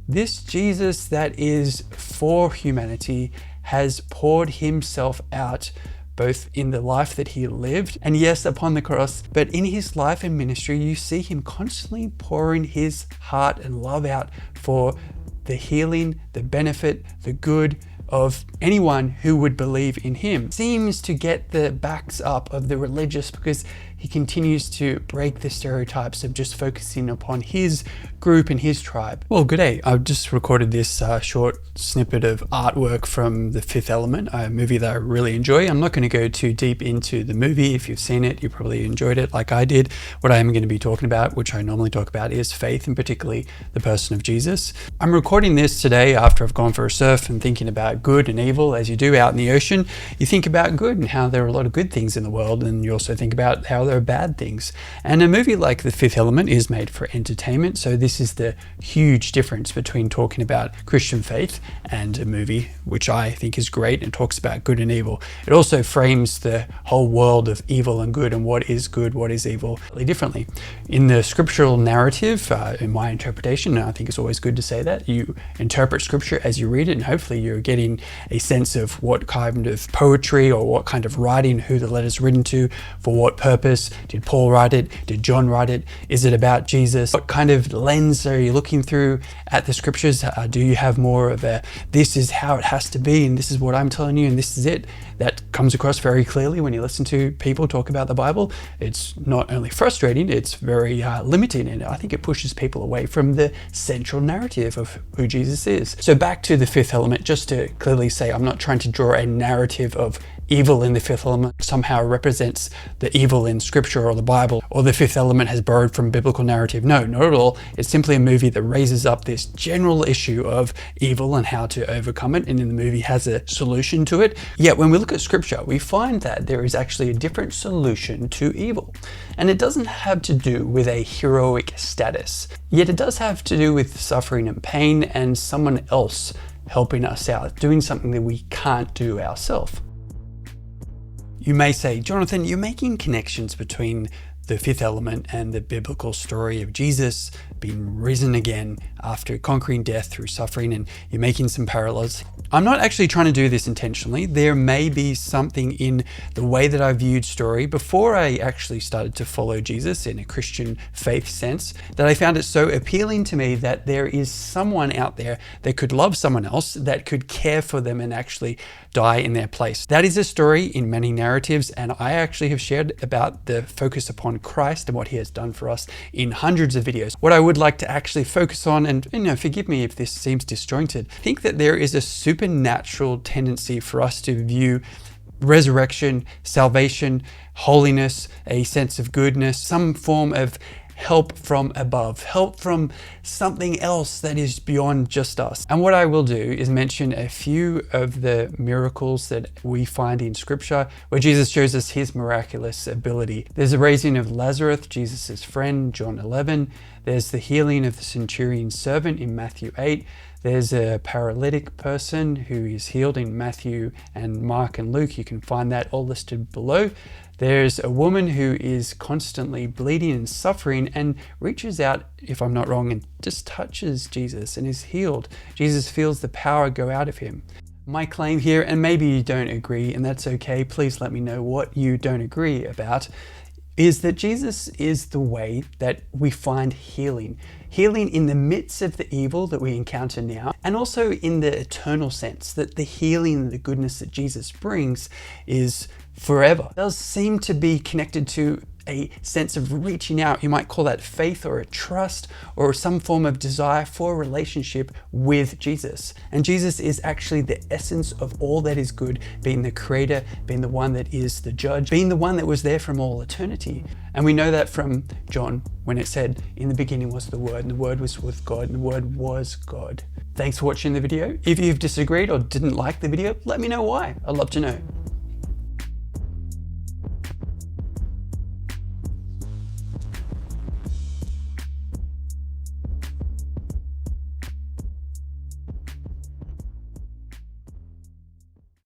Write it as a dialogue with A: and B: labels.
A: This Jesus that is for humanity has poured himself out both in the life that he lived and yes, upon the cross, but in his life and ministry, you see him constantly pouring his heart and love out for the healing, the benefit, the good of anyone who would believe in him. Seems to get the backs up of the religious because he continues to break the stereotypes of just focusing upon his group and his tribe. Well, good day. I've just recorded this short snippet of artwork from The Fifth Element, a movie that I really enjoy. I'm not going to go too deep into the movie. If you've seen it, you probably enjoyed it like I did. What I am going to be talking about, which I normally talk about, is faith, and particularly the person of Jesus. I'm recording this today after I've gone for a surf and thinking about good and evil. As you do out in the ocean, you think about good and how there are a lot of good things in the world, and you also think about how there are bad things. And a movie like The Fifth Element is made for entertainment, so this is the huge difference between talking about Christian faith and a movie which I think is great and talks about good and evil. It also frames the whole world of evil and good and what is good, what is evil, really differently. In the scriptural narrative, in my interpretation, and I think it's always good to say that, you interpret scripture as you read it, and hopefully you're getting a sense of what kind of poetry or what kind of writing, who the letter's written to, for what purpose. Did Paul write it? Did John write it? Is it about Jesus? What kind of lens are you looking through at the scriptures? Do you have more of a, this is how it has to be, and this is what I'm telling you, and this is it? That comes across very clearly when you listen to people talk about the Bible. It's not only frustrating, it's very limiting, and I think it pushes people away from the central narrative of who Jesus is. So back to The Fifth Element, just to clearly say, I'm not trying to draw a narrative of evil in The Fifth Element somehow represents the evil in scripture or the Bible, or The Fifth Element has borrowed from biblical narrative. No, not at all. It's simply a movie that raises up this general issue of evil and how to overcome it, and in the movie has a solution to it. Yet when we look at scripture, we find that there is actually a different solution to evil. And it doesn't have to do with a heroic status, yet it does have to do with suffering and pain and someone else helping us out, doing something that we can't do ourselves. You may say, Jonathan, you're making connections between The Fifth Element and the biblical story of Jesus being risen again after conquering death through suffering, and you're making some parallels. I'm not actually trying to do this intentionally. There may be something in the way that I viewed story before I actually started to follow Jesus in a Christian faith sense, that I found it so appealing to me that there is someone out there that could love someone else, that could care for them and actually die in their place. That is a story in many narratives, and I actually have shared about the focus upon Christ and what he has done for us in hundreds of videos. What I would like to actually focus on, and forgive me if this seems disjointed, I think that there is a supernatural tendency for us to view resurrection, salvation, holiness, a sense of goodness, some form of help from above, help from something else that is beyond just us. And what I will do is mention a few of the miracles that we find in scripture where Jesus shows us his miraculous ability. There's the raising of Lazarus, Jesus's friend, John 11. There's the healing of the centurion's servant in Matthew 8. There's a paralytic person who is healed in Matthew and Mark and Luke. You can find that all listed below. There's a woman who is constantly bleeding and suffering and reaches out, if I'm not wrong, and just touches Jesus and is healed. Jesus feels the power go out of him. My claim here, and maybe you don't agree, and that's okay, please let me know what you don't agree about, is that Jesus is the way that we find healing. Healing in the midst of the evil that we encounter now, and also in the eternal sense that the healing and the goodness that Jesus brings is forever. It does seem to be connected to a sense of reaching out. You might call that faith or a trust or some form of desire for a relationship with Jesus. And Jesus is actually the essence of all that is good, being the creator, being the one that is the judge, being the one that was there from all eternity. And we know that from John when it said, in the beginning was the Word, and the Word was with God, and the Word was God. Thanks for watching the video. If you've disagreed or didn't like the video, let me know why. I'd love to know.